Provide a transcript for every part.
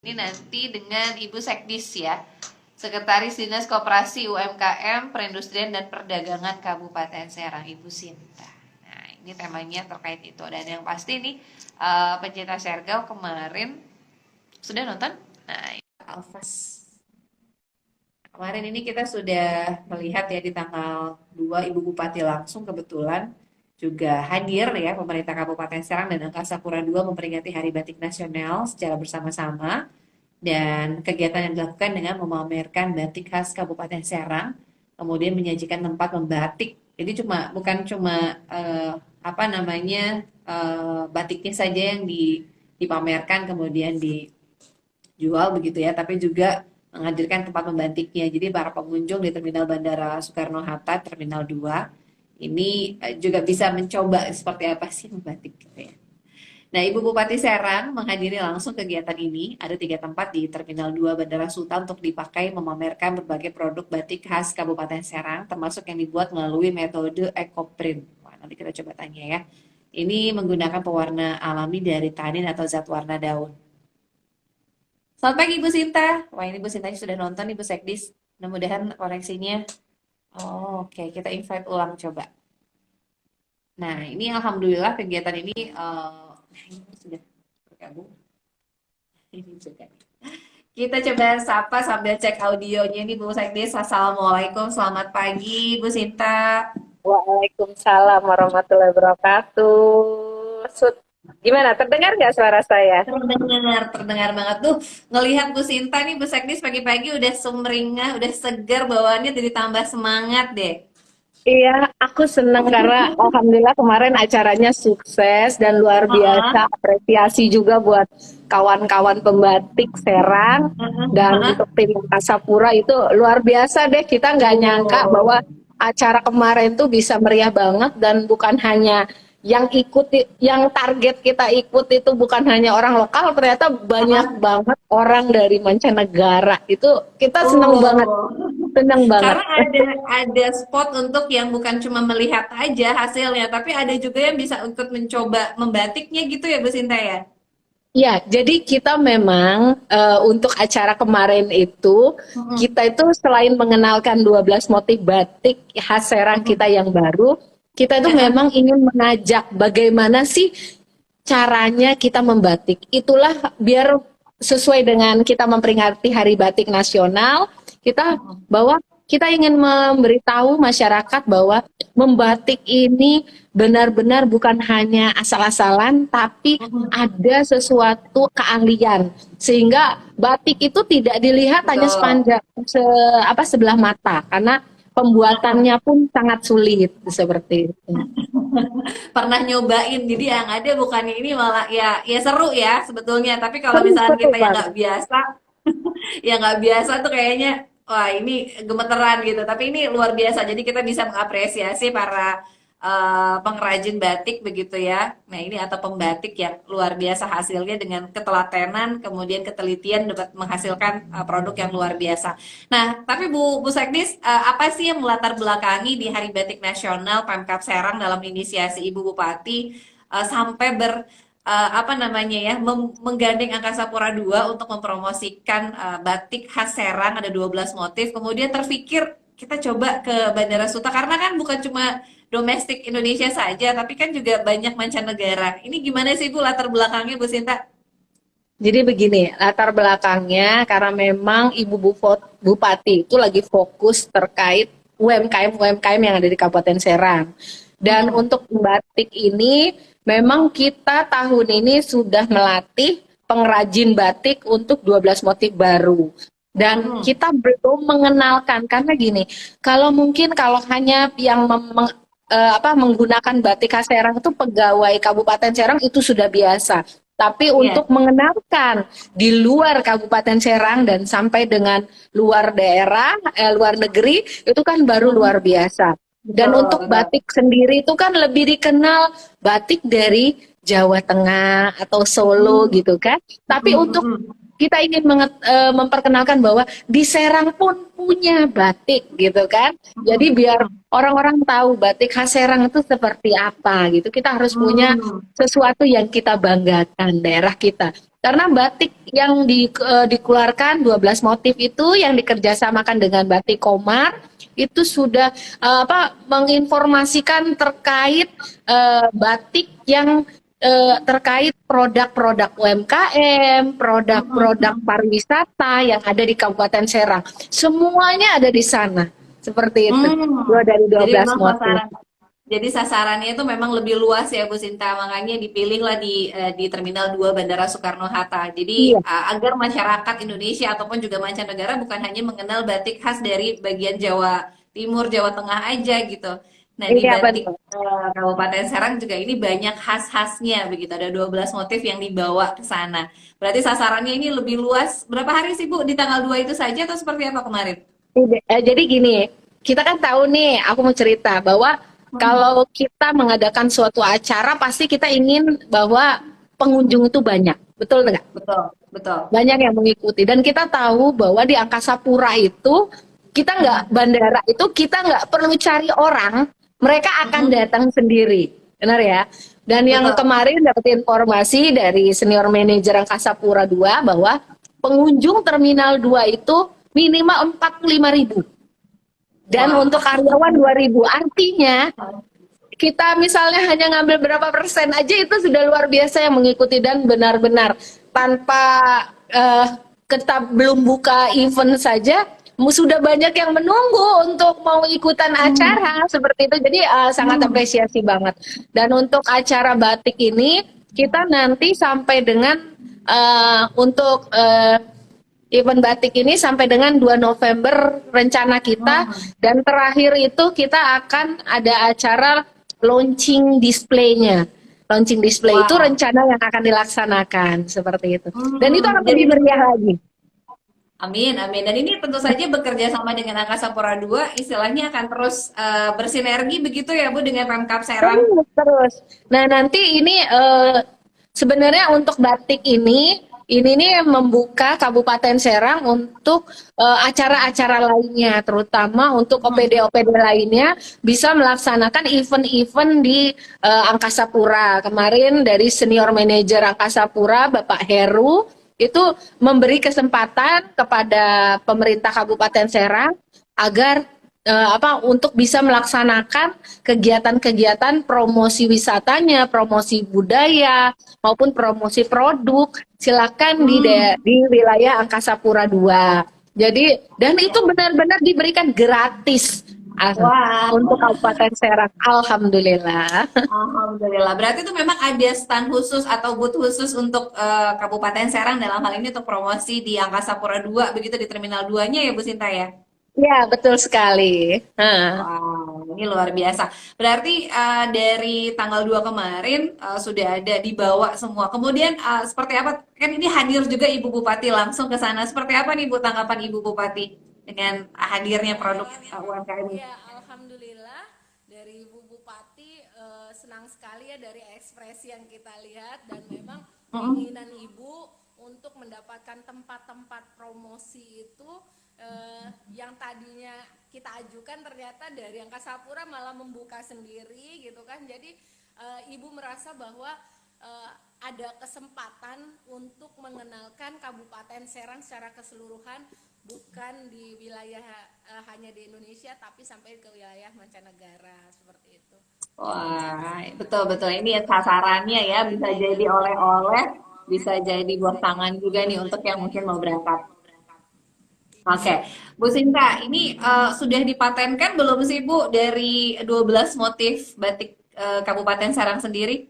Ini nanti dengan Ibu Sekdis ya, Sekretaris Dinas Koperasi UMKM, Perindustrian dan Perdagangan Kabupaten Serang, Ibu Sinta. Nah, ini temanya terkait itu. Dan yang pasti nih, pencinta Sergau kemarin sudah nonton? Nah, Alfas. Kemarin ini kita sudah melihat ya di tanggal 2 Ibu Bupati langsung kebetulan juga hadir ya pemerintah Kabupaten Serang dan Angkasa Pura II memperingati Hari Batik Nasional secara bersama-sama dan kegiatan yang dilakukan dengan memamerkan batik khas Kabupaten Serang, kemudian menyajikan tempat membatik. Jadi bukan cuma apa namanya batiknya saja yang dipamerkan kemudian dijual begitu ya, tapi juga menghadirkan tempat membatiknya. Jadi para pengunjung di Terminal Bandara Soekarno-Hatta Terminal 2 ini juga bisa mencoba seperti apa sih membatik gitu ya. Nah, Ibu Bupati Serang menghadiri langsung kegiatan ini. Ada 3 tempat di Terminal 2 Bandara Sultan untuk dipakai memamerkan berbagai produk batik khas Kabupaten Serang, termasuk yang dibuat melalui metode ekoprint. Wah, nanti kita coba tanya ya. Ini menggunakan pewarna alami dari tanin atau zat warna daun. Selamat pagi Ibu Sinta. Wah, ini Ibu Sinta sudah nonton Ibu Sekdis. Mudah-mudahan koneksinya. Oh, oke, kita invite ulang coba. Nah, ini alhamdulillah kegiatan ini ini sudah bergabung. Ini juga. Kita coba sapa sambil cek audionya nih Bu Sekdis. Assalamualaikum, selamat pagi Bu Sinta. Waalaikumsalam warahmatullahi wabarakatuh. Gimana? Terdengar nggak suara saya? Terdengar banget tuh. Ngelihat Bu Sinta nih Bu Sekdis pagi-pagi udah sumringah, udah segar bawaannya jadi tambah semangat deh. Iya, aku senang karena alhamdulillah kemarin acaranya sukses dan luar biasa. Heeh, Apresiasi juga buat kawan-kawan pembatik Serang heeh, dan heeh. untuk tim Kasapura itu luar biasa deh. Kita nggak nyangka bahwa Oh. acara kemarin tuh bisa meriah banget dan bukan hanya yang target kita ikut itu bukan hanya orang lokal, ternyata banyak Heeh. banget orang dari mancanegara. Itu kita Oh. senang banget. Karena ada spot untuk yang bukan cuma melihat aja hasilnya, tapi ada juga yang bisa ikut mencoba membatiknya gitu ya Bu Sinta ya. Ya, jadi kita memang untuk acara kemarin itu, Mm-mm. kita itu selain mengenalkan 12 motif batik khas Serang Mm-mm. kita yang baru, kita itu Heeh. memang ingin mengajak bagaimana sih caranya kita membatik. Itulah biar sesuai dengan kita memperingati Hari Batik Nasional, kita Mm-mm. bahwa kita ingin memberitahu masyarakat bahwa membatik ini benar-benar bukan hanya asal-asalan, tapi Mm-mm. ada sesuatu keahlian sehingga batik itu tidak dilihat hanya Betul. sebelah mata karena Heeh. pembuatannya pun sangat sulit seperti itu. Pernah nyobain, jadi yang ada bukan ini malah ya ya seru ya sebetulnya. Tapi kalau Seru, misalnya seru kita yang nggak banget. biasa, yang nggak biasa tuh kayaknya wah ini gemeteran gitu. Tapi ini luar biasa. Jadi kita bisa mengapresiasi para pengrajin batik begitu ya. Nah ini atau pembatik yang luar biasa hasilnya dengan ketelatenan, kemudian ketelitian dapat menghasilkan produk yang luar biasa. Nah tapi Bu Sekdis, apa sih yang melatar belakangi di Hari Batik Nasional Pemkab Serang dalam inisiasi Ibu Bupati sampai apa namanya ya menggandeng Angkasa Pura II untuk mempromosikan batik khas Serang ada 12 motif kemudian terpikir kita coba ke Bandara Suta karena kan bukan cuma domestik Indonesia saja tapi kan juga banyak mancanegara. Ini gimana sih Bu latar belakangnya Bu Sinta? Jadi begini, latar belakangnya karena memang Bupati itu lagi fokus terkait UMKM yang ada di Kabupaten Serang. Dan Mm-mm. untuk batik ini memang kita tahun ini sudah melatih pengrajin batik untuk 12 motif baru. Dan Mm-mm. kita belum mengenalkan karena gini, kalau hanya yang menggunakan batik khas Serang itu pegawai Kabupaten Serang itu sudah biasa. Tapi Iya, untuk mengenalkan di luar Kabupaten Serang dan sampai dengan luar daerah, luar negeri, itu kan baru mm-mm. luar biasa. Dan Betul, untuk betul. batik sendiri itu kan lebih dikenal batik dari Jawa Tengah atau Solo Mm-mm. gitu kan. Tapi Mm-mm. untuk Mm-mm. kita ingin memperkenalkan bahwa di Serang pun punya batik gitu kan. Jadi Mm-mm. biar orang-orang tahu batik khas Serang itu seperti apa gitu. Kita harus punya Mm-mm. sesuatu yang kita banggakan daerah kita. Karena batik yang dikeluarkan 12 motif itu yang dikerjasamakan dengan Batik Komar itu sudah menginformasikan terkait batik yang terkait produk-produk UMKM, produk-produk Mm-mm. pariwisata yang ada di Kabupaten Serang. Semuanya ada di sana. Seperti itu. Dua Hmm, dari dua jadi belas memang motif. sasaran, jadi sasarannya itu memang lebih luas ya Bu Sinta, makanya dipilihlah di Terminal 2 Bandara Soekarno-Hatta. Jadi Iya, agar masyarakat Indonesia ataupun juga mancanegara bukan hanya mengenal batik khas dari bagian Jawa Timur, Jawa Tengah aja gitu. Nah, di iya batik betul. Kabupaten Serang juga ini banyak khas-khasnya begitu. Ada 12 motif yang dibawa ke sana. Berarti sasarannya ini lebih luas. Berapa hari sih Bu di tanggal 2 itu saja atau seperti apa kemarin? Jadi gini, kita kan tahu nih, aku mau cerita bahwa Hmm, kalau kita mengadakan suatu acara, pasti kita ingin bahwa pengunjung itu banyak. Betul nggak? betul, betul. Banyak yang mengikuti. Dan kita tahu bahwa di Angkasa Pura itu, kita nggak, Mm-mm. bandara itu kita nggak perlu cari orang, mereka akan Mm-mm. datang sendiri. Benar ya? Dan yang Betul. kemarin dapat informasi dari senior manajer Angkasa Pura 2 bahwa pengunjung Terminal 2 itu minimal 45.000 dan Wah. untuk karyawan 2.000. Artinya kita misalnya hanya ngambil berapa persen aja itu sudah luar biasa yang mengikuti dan benar-benar tanpa eh, kita belum buka event saja sudah banyak yang menunggu untuk mau ikutan Hmm. acara seperti itu. Jadi sangat Hmm. apresiasi banget. Dan untuk acara batik ini kita nanti sampai dengan untuk event batik ini sampai dengan 2 November rencana kita, Hmm. dan terakhir itu kita akan ada acara launching display-nya. Launching display itu Wah. rencana yang akan dilaksanakan seperti itu. Dan itu akan Hmm. Jadi lebih meriah lagi. amin, amin. Dan ini tentu saja bekerja sama dengan Angkasa Pura II, istilahnya akan terus bersinergi begitu ya Bu dengan Pemkab Serang. Terus, terus. Nah, nanti ini sebenarnya untuk batik ini nih membuka Kabupaten Serang untuk acara-acara lainnya, terutama untuk Hmm. OPD-OPD lainnya bisa melaksanakan event-event di Angkasa Pura. Kemarin dari senior manajer Angkasa Pura, Bapak Heru, itu memberi kesempatan kepada pemerintah Kabupaten Serang agar untuk bisa melaksanakan kegiatan-kegiatan promosi wisatanya, promosi budaya maupun promosi produk. Silakan Hmm. di wilayah Angkasa Pura 2. Jadi dan itu benar-benar diberikan gratis Wah, untuk Kabupaten Serang. Alhamdulillah. alhamdulillah. Berarti itu memang ada stand khusus atau booth khusus untuk Kabupaten Serang dalam hal ini untuk promosi di Angkasa Pura II begitu di Terminal 2-nya ya Bu Sinta ya? Ya, betul sekali. Nah. Wow, ini luar biasa. Berarti dari tanggal 2 kemarin sudah ada dibawa semua. Kemudian seperti apa? Kan ini hadir juga Ibu Bupati langsung ke sana. Seperti apa nih Bu tanggapan Ibu Bupati dengan hadirnya produk UMKM ini? Ya, alhamdulillah dari Ibu Bupati senang sekali ya dari ekspresi yang kita lihat, dan memang Mm-mm. keinginan Ibu untuk mendapatkan tempat-tempat promosi itu yang tadinya kita ajukan ternyata dari Angkasa Pura malah membuka sendiri gitu kan. Jadi Ibu merasa bahwa eh, ada kesempatan untuk mengenalkan Kabupaten Serang secara keseluruhan, bukan di wilayah hanya di Indonesia tapi sampai ke wilayah mancanegara seperti itu. Wah, betul-betul ini ya sasarannya ya bisa jadi oleh-oleh, bisa jadi buah tangan juga nih untuk yang mungkin mau berangkat. Oke, Bu Sinta, ini sudah dipatenkan belum sih Bu dari 12 motif batik Kabupaten Serang sendiri?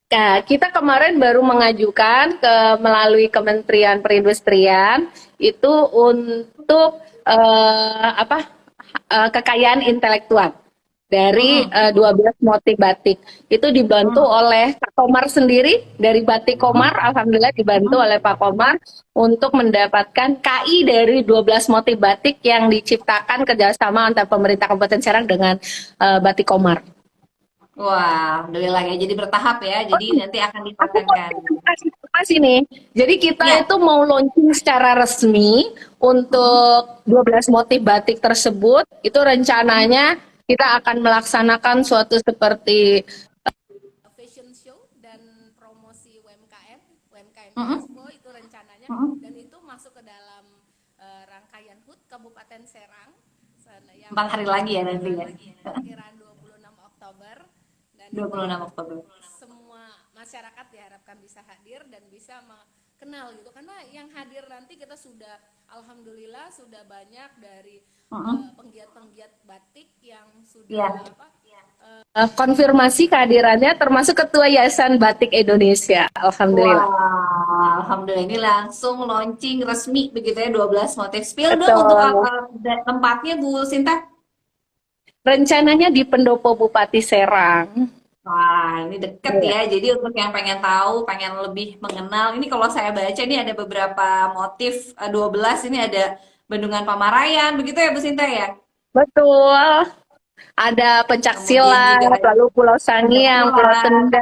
Nah, kita kemarin baru mengajukan ke melalui Kementerian Perindustrian itu untuk kekayaan intelektual dari Mm-mm. 12 motif batik. Itu dibantu Mm. oleh Pak Komar sendiri dari Batik Komar, Mm. alhamdulillah dibantu Mm. oleh Pak Komar untuk mendapatkan KI dari 12 motif batik yang diciptakan kerjasama antara pemerintah Kabupaten Serang dengan Batik Komar. Wah, alhamdulillah ya. Jadi bertahap ya. Jadi nanti akan Aku mau dipatenkan. kasih informasi nih. Jadi kita Ya. itu mau launching secara resmi Mm-mm. untuk 12 motif batik tersebut. Itu Mm. rencananya kita akan melaksanakan suatu seperti fashion show dan promosi UMKM Mm-mm. Expo itu rencananya, Mm-mm. dan itu masuk ke dalam rangkaian HUT Kabupaten Serang yang 4 hari lagi ya 4 hari nanti ya. lagi, perkiraan 26 Oktober, dan dua itu puluh enam Oktober. semua masyarakat diharapkan bisa hadir dan bisa kenal gitu, karena yang hadir nanti kita sudah alhamdulillah sudah banyak dari Mm-mm. penggiat-penggiat batik yang sudah Iya. konfirmasi kehadirannya, termasuk Ketua Yayasan Batik Indonesia. Alhamdulillah. Wah, alhamdulillah ini langsung launching resmi begitu ya 12 motif. Spill dong untuk Betul. tempatnya Bu Sinta. Rencananya di Pendopo Bupati Serang. Wah, ini deket Iya. ya. Jadi untuk yang pengen tahu, pengen lebih mengenal, ini kalau saya baca ini ada beberapa motif 12 ini ada Bendungan Pamarayan, begitu ya Bu Sinta ya. Betul. Ada pencak Kemudian juga silat, ada lalu Pulau Sangiang, Pulau pencaksilat. Tenda,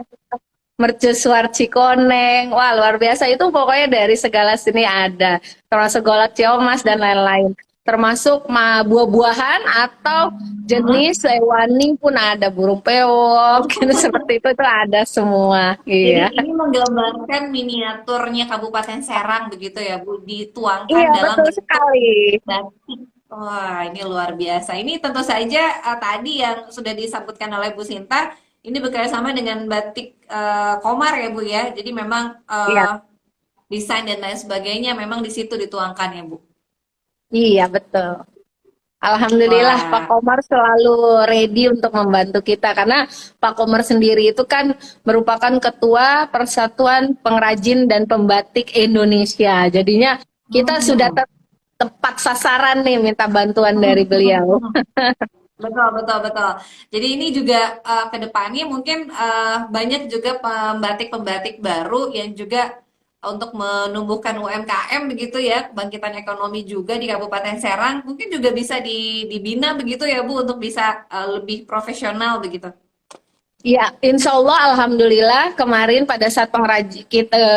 Mercusuar Cikoneng. Wah, luar biasa itu, pokoknya dari segala sini ada. Termasuk golak Ciomas dan lain-lain. Termasuk buah-buahan atau Mm-mm. jenis hewani pun ada, burung pewok gitu, seperti itu ada semua. Jadi Iya. ini menggambarkan miniaturnya Kabupaten Serang begitu ya Bu, dituangkan Iya, dalam betul bentuk sekali. batik. Wah, ini luar biasa. Ini tentu saja tadi yang sudah disebutkan oleh Bu Sinta, ini bekerjasama dengan batik Komar ya Bu ya. Jadi memang Iya. desain dan lain sebagainya memang di situ dituangkan ya Bu. Iya, betul. Alhamdulillah Pak Wah. Komar selalu ready untuk membantu kita, karena Pak Komar sendiri itu kan merupakan Ketua Persatuan Pengrajin dan Pembatik Indonesia. Jadinya kita sudah Hmm. tepat sasaran nih minta bantuan dari beliau. Betul, betul, betul. Jadi ini juga ke depannya mungkin banyak juga pembatik-pembatik baru yang juga untuk menumbuhkan UMKM begitu ya, kebangkitan ekonomi juga di Kabupaten Serang, mungkin juga bisa dibina begitu ya Bu untuk bisa lebih profesional begitu. Ya, insya Allah, alhamdulillah kemarin pada saat pengrajin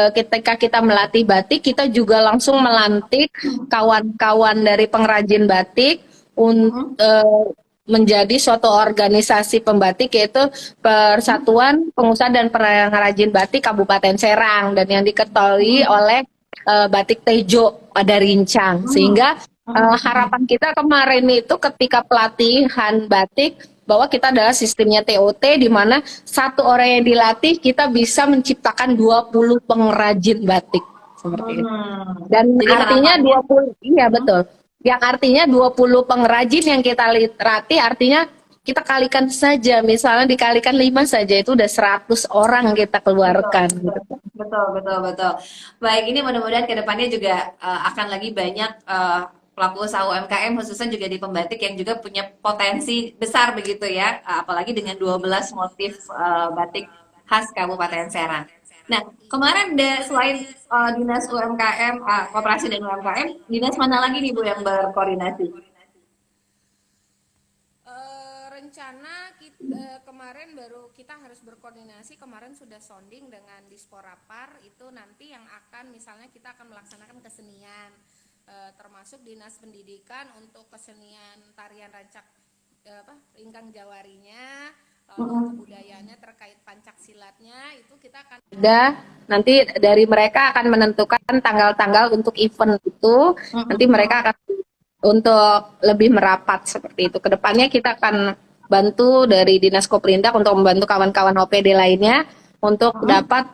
ketika kita melatih batik, kita juga langsung melantik kawan-kawan dari pengrajin batik untuk Mm-mm. menjadi suatu organisasi pembatik, yaitu Persatuan Pengusaha dan Pengrajin Batik Kabupaten Serang, dan yang diketuai Mm-mm. oleh Batik Tejo ada Rincang. Mm-mm. Sehingga harapan kita kemarin itu ketika pelatihan batik, bahwa kita adalah sistemnya TOT, di mana satu orang yang dilatih kita bisa menciptakan 20 pengrajin batik seperti itu. Hmm. Dan Jadi artinya harapannya, 20, iya mm, betul. Yang artinya 20 pengrajin yang kita latih, artinya kita kalikan saja, misalnya dikalikan 5 saja, itu udah 100 orang kita betul, keluarkan betul, gitu. betul, betul, betul. Baik, ini mudah-mudahan ke depannya juga akan lagi banyak pelaku usaha UMKM khususnya juga di pembatik yang juga punya potensi besar begitu ya, apalagi dengan 12 motif batik khas Kabupaten Serang. Nah, kemarin selain Dinas UMKM, Koperasi dan UMKM, dinas mana lagi nih Bu yang berkoordinasi? Rencana kemarin baru kita harus berkoordinasi, kemarin sudah sounding dengan Disporapar, itu nanti yang akan misalnya kita akan melaksanakan kesenian, termasuk Dinas Pendidikan untuk kesenian tarian rancak ringkang jawarinya, lalu Mm-mm. kebudayaannya terkait pancak silatnya, itu kita akan ada, nanti dari mereka akan menentukan tanggal-tanggal untuk event itu, nanti mereka Mm-mm. akan untuk lebih merapat seperti itu. Kedepannya kita akan bantu dari Dinas Koprindak untuk membantu kawan-kawan OPD lainnya untuk Mm-mm. dapat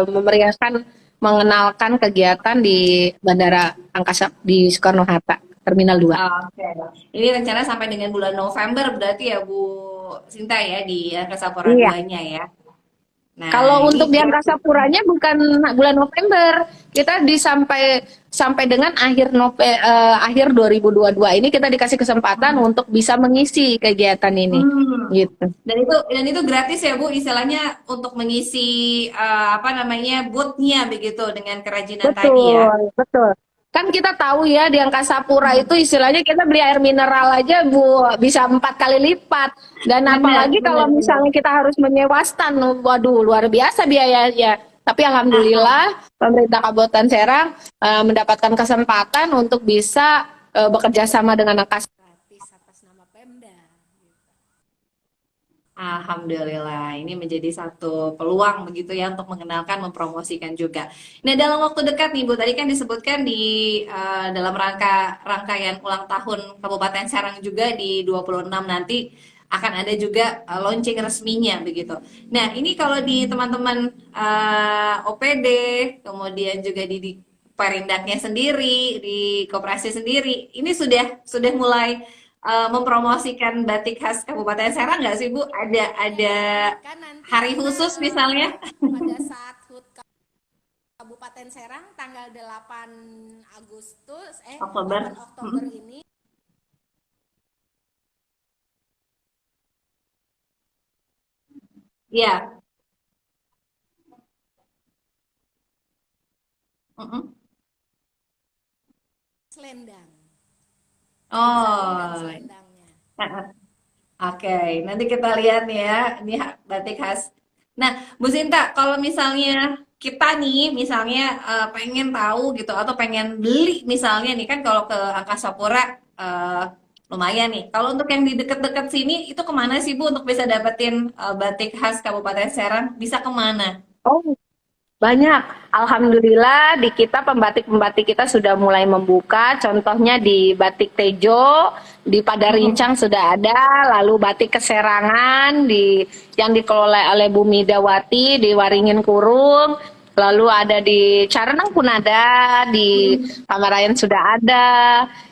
memeriahkan, mengenalkan kegiatan di Bandara Angkasa di Soekarno Hatta Terminal 2. Oke, ini rencana sampai dengan bulan November berarti ya Bu Sinta ya di Angkasa Pura Iya. II-nya ya. Nah, Kalau ini untuk di berarti. Angkasa Puranya bukan bulan November, kita sampai sampai dengan akhir 2022 ini kita dikasih kesempatan untuk bisa mengisi kegiatan ini, Hmm. gitu. Dan itu gratis ya Bu, istilahnya untuk mengisi apa namanya booth-nya begitu dengan kerajinan tadi ya. Betul, betul. Kan kita tahu ya di Angkasa Pura Hmm. itu istilahnya kita beli air mineral aja Bu bisa 4 kali lipat. Dan Benar, apalagi benar, kalau benar. misalnya kita harus menyewa stand, waduh luar biasa biayanya. Tapi Ah, ah. alhamdulillah pemerintah Kabupaten Serang mendapatkan kesempatan untuk bisa bekerja sama dengan Angkasa gratis atas nama Pemda. Alhamdulillah, ini menjadi satu peluang begitu ya untuk mengenalkan, mempromosikan juga. Nah, dalam waktu dekat nih Bu, tadi kan disebutkan di dalam rangkaian ulang tahun Kabupaten Serang juga di 26 nanti akan ada juga launching resminya begitu. Nah, ini kalau di teman-teman OPD, kemudian juga di Perindaknya sendiri, di koperasi sendiri, ini sudah mulai mempromosikan batik khas Kabupaten Serang nggak sih Bu? Ada Kan nanti hari kita khusus misalnya? pada saat HUT Kabupaten Serang tanggal 8 Agustus 8 Oktober. Oktober Mm-mm. ini Iya. Mm-mm. selendang, sarung dan Oh, selendangnya. oke. Nanti kita lihat nih ya, ini batik khas. Nah, Bu Sinta, kalau misalnya kita nih, misalnya pengen tahu gitu, atau pengen beli misalnya nih kan kalau ke Angkasa Pura lumayan nih. Kalau untuk yang di deket-deket sini, itu kemana sih Bu untuk bisa dapetin batik khas Kabupaten Serang? Bisa kemana? Oh, banyak. Alhamdulillah di kita pembatik-pembatik kita sudah mulai membuka. Contohnya di Batik Tejo, di Mm-mm. Padarincang sudah ada, lalu Batik Keserangan yang dikelola oleh Bu Midawati di Waringin Kurung. Lalu ada di Carenang pun ada, di Mm-mm. Pamarayan sudah ada.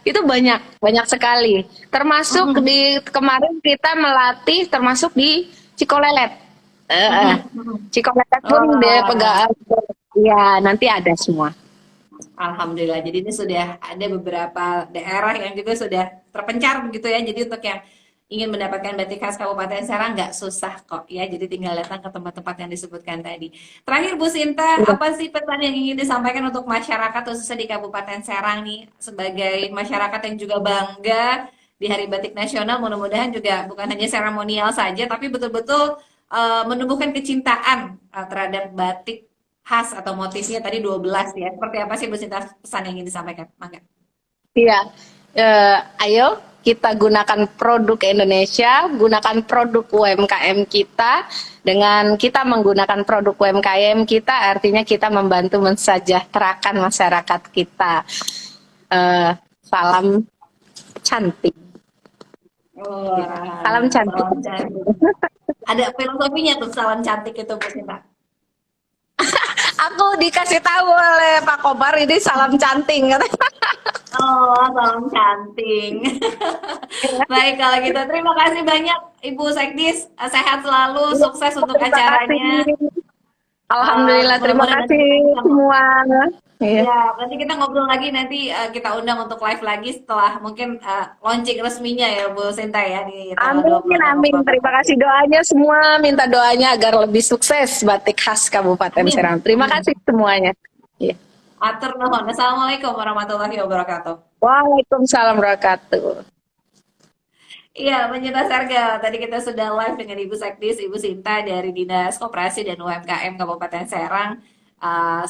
Itu banyak, banyak sekali. Termasuk Mm-mm. di kemarin kita melatih termasuk di Cikolelet. Eh, Mm-mm. Mm-mm. Cikolelet pun dia Oh, pegang, ya nanti ada semua. Alhamdulillah. Jadi ini sudah ada beberapa daerah yang juga sudah terpencar begitu ya. Jadi untuk yang ingin mendapatkan batik khas Kabupaten Serang nggak susah kok ya. Jadi tinggal datang ke tempat-tempat yang disebutkan tadi. Terakhir Bu Sinta, Udah. apa sih pesan yang ingin disampaikan untuk masyarakat khususnya di Kabupaten Serang nih sebagai masyarakat yang juga bangga di Hari Batik Nasional. Mudah-mudahan juga bukan hanya seremonial saja, tapi betul-betul menumbuhkan kecintaan terhadap batik khas atau motifnya tadi 12 ya. Seperti apa sih Bu Sinta pesan yang ingin disampaikan? Mangga. Iya. Ayo kita gunakan produk Indonesia, gunakan produk UMKM kita. Dengan kita menggunakan produk UMKM kita, artinya kita membantu mensejahterakan masyarakat kita. Eh, Salam cantik. Wah, Salam cantik. salam cantik. Ada filosofinya tuh salam cantik itu Bu Sinta. Aku dikasih tahu oleh Pak Kobar ini salam cantik. Oh, salam cantik. Baik kalau gitu. Terima kasih banyak Ibu Sekdis. Sehat selalu, sukses untuk Terima kasih. acaranya. Alhamdulillah, terima Mudah-mudahan nanti kasih kita bisa semua. Iya. ya, nanti kita ngobrol lagi nanti kita undang untuk live lagi setelah mungkin launching resminya ya Bu Sinta ya di tanggal Amin, 26 amin. Oktober Terima nanti. kasih doanya semua. Minta doanya agar lebih sukses batik khas Kabupaten Amin. Serang. Terima Amin. kasih semuanya. Iya. Atur nuhun. Assalamualaikum warahmatullahi wabarakatuh. Waalaikumsalam warahmatullahi. Iya, Pencinta Sarga. Tadi kita sudah live dengan Ibu Sekdis, Ibu Sinta dari Dinas Koperasi dan UMKM Kabupaten Serang.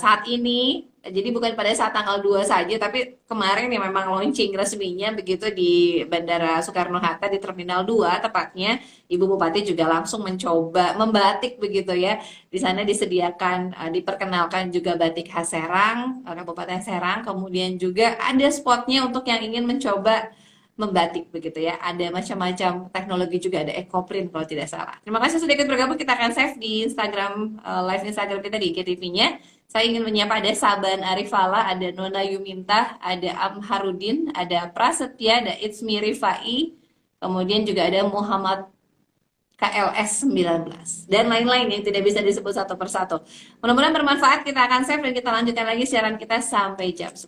Saat ini, jadi bukan pada saat tanggal 2 saja, tapi kemarin ya memang launching resminya begitu di Bandara Soekarno-Hatta di Terminal 2 tepatnya. Ibu Bupati juga langsung mencoba membatik begitu ya. Di sana disediakan, diperkenalkan juga batik khas Serang, Kabupaten Serang. Kemudian juga ada spotnya untuk yang ingin mencoba membatik begitu ya. Ada macam-macam teknologi juga, ada EcoPrint kalau tidak salah. Terima kasih sudah ikut bergabung. Kita akan save di Instagram, live Instagram kita di IGTV-nya. Saya ingin menyapa ada Saban Arifala, ada Nona Yuminta, ada Amharudin, ada Prasetya, ada Itsmi Rifai, kemudian juga ada Muhammad KLS 19 dan lain-lain yang tidak bisa disebut satu persatu. Mudah-mudahan bermanfaat. Kita akan save dan kita lanjutkan lagi siaran kita sampai jam 10.